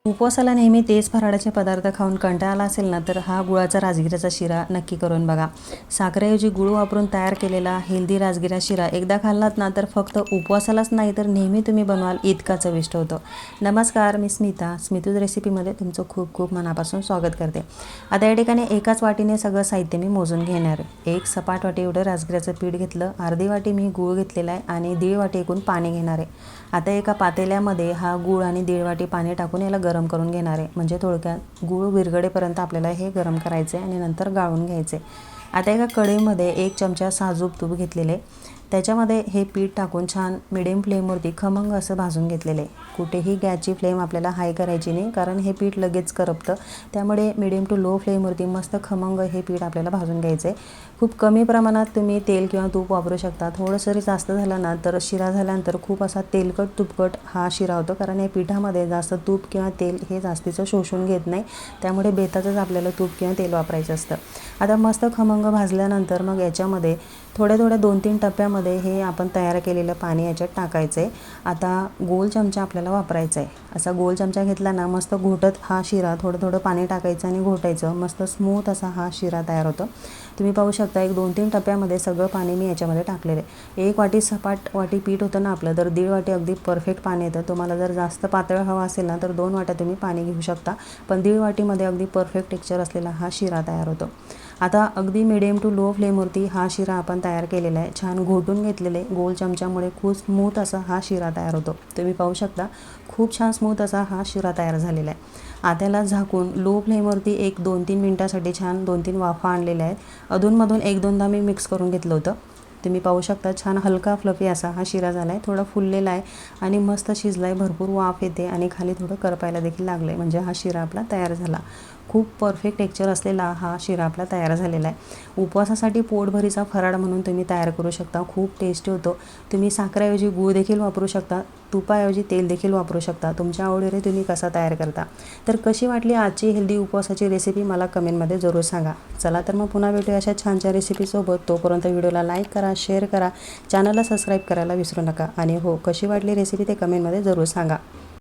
उपवासाला नेहमी तेच फराळाचे पदार्थ खाऊन कंटाळा आला असेल ना, तर हा गुळाचा राजगिराचा शिरा नक्की करून बघा. साखरेऐवजी गुळ वापरून तयार केलेला हेल्दी राजगिरा शिरा एकदा खाल्लात ना, तर फक्त उपवासालाच नाही तर नेहमी तुम्ही बनवाल इतका चविष्ट होतो. नमस्कार, मी स्मिता. स्मितूज रेसिपीमध्ये तुमचं खूप खूप मनापासून स्वागत करते. आता या ठिकाणी एकाच वाटीने सगळं साहित्य मी मोजून घेणार आहे. एक सपाट वाटी एवढं राजगिराचं पीठ घेतलं, अर्धी वाटी मी गूळ घेतलेला आहे आणि 1.5 वाटी एकूण पाणी घेणार आहे. आता एका पातेल्यामध्ये हा गूळ आणि 1.5 वाटी पाणी टाकून याला गरम करून घेणार आहे. म्हणजे थोडक्यात गूळ विरघळेपर्यंत आपल्याला हे गरम करायचे आणि नंतर गाळून घ्यायचे. आता एका कढईमध्ये 1 चमचा साजूक तूप घेतलेले, त्याच्यामध्ये हे पीठ टाकून छान मिडियम फ्लेमवरती खमंग असं भाजून घेतलेले. कुठेही गॅसची फ्लेम आपल्याला हाय करायची नाही, कारण हे पीठ लगेच करपतं. त्यामुळे मिडियम टू लो फ्लेमवरती मस्त खमंग हे पीठ आपल्याला भाजून घ्यायचं आहे. खूप कमी प्रमाणात तुम्ही तेल किंवा तूप वापरू शकता. थोडं जरी जास्त झालं ना, तर शिरा झाल्यानंतर खूप असा तेलकट तुपकट हा शिरा होतो, कारण या पिठामध्ये जास्त तूप किंवा तेल हे जास्तीचं शोषून घेत नाही. त्यामुळे बेताचंच आपल्याला तूप किंवा तेल वापरायचं असतं. आता मस्त खमंग भाजल्यानंतर मग याच्यामध्ये थोड्या 2-3 टप्प्यामध्ये हे आपण तयार केलेलं पाणी याच्यात टाकायचं आहे. आता गोल चमचा आपल्याला वापरायचा आहे. असा गोल चमचा घेतला ना, मस्त घोटत हा शिरा थोडं पाणी टाकायचं आणि घोटायचं. मस्त स्मूथ असा हा शिरा तयार होतो. तुम्ही पाहू शकता 1-2-3 टप्प्यामध्ये सगळं पाणी मी याच्यामध्ये टाकलेलं आहे. 1 वाटी सपाट वाटी पीठ होतं ना आपलं, तर 1.5 वाटी अगदी परफेक्ट पाणी येतं. तुम्हाला जर जास्त पातळ हवा असेल ना, तर 2 वाट्या तुम्ही पाणी घेऊ शकता. पण 1.5 वाटीमध्ये अगदी परफेक्ट टेक्स्चर असलेला हा शिरा तयार होतो. आता अगदी मिडियम टू लो फ्लेमवरती हा शिरा आपण तयार केलेला आहे. छान घोटून घेतलेले गोल चमच्यामुळे खूप स्मूथ असा हा शिरा तयार होतो. तुम्ही पाहू शकता खूप छान स्मूथ असा हा शिरा तयार झालेला आहे. आता याला झाकून लो फ्लेमवरती 1-2-3 मिनटासाठी छान 2-3 वाफा आणलेल्या आहेत. अधूनमधून 1-2दा मी मिक्स करून घेतलं होतं. तुम्ही पाहू शकता छान हलका फ्लफी असा हा शिरा झाला आहे. थोडा फुललेला आहे आणि मस्त शिजला आहे. भरपूर वाफ येते आणि खाली थोडं करपायला देखील लागलं आहे. म्हणजे हा शिरा आपला तयार झाला. खूप परफेक्ट टेक्स्चर असलेला हा शिरा आपला तयार झालेला आहे. उपवासासाठी पोटभरीचा फराळ म्हणून तुम्ही तयार करू शकता. खूप टेस्टी होतो. तुम्ही साखरेऐवजी गूळ देखील वापरू शकता. तुपाऐवजी तेल देखील वापरू शकता. तुमच्या आवडीने तुम्ही कसा तयार करता. तर कशी वाटली आजची हेल्दी उपवासाची रेसिपी मला कमेंटमध्ये जरूर सांगा. चला तर मग पुन्हा भेटूया अशा छानच्या रेसिपीसोबत. तोपर्यंत व्हिडिओला लाईक करा, शेअर करा, चॅनलला सबस्क्राईब करायला विसरू नका. आणि हो, कशी वाटली रेसिपी ते कमेंटमध्ये जरूर सांगा.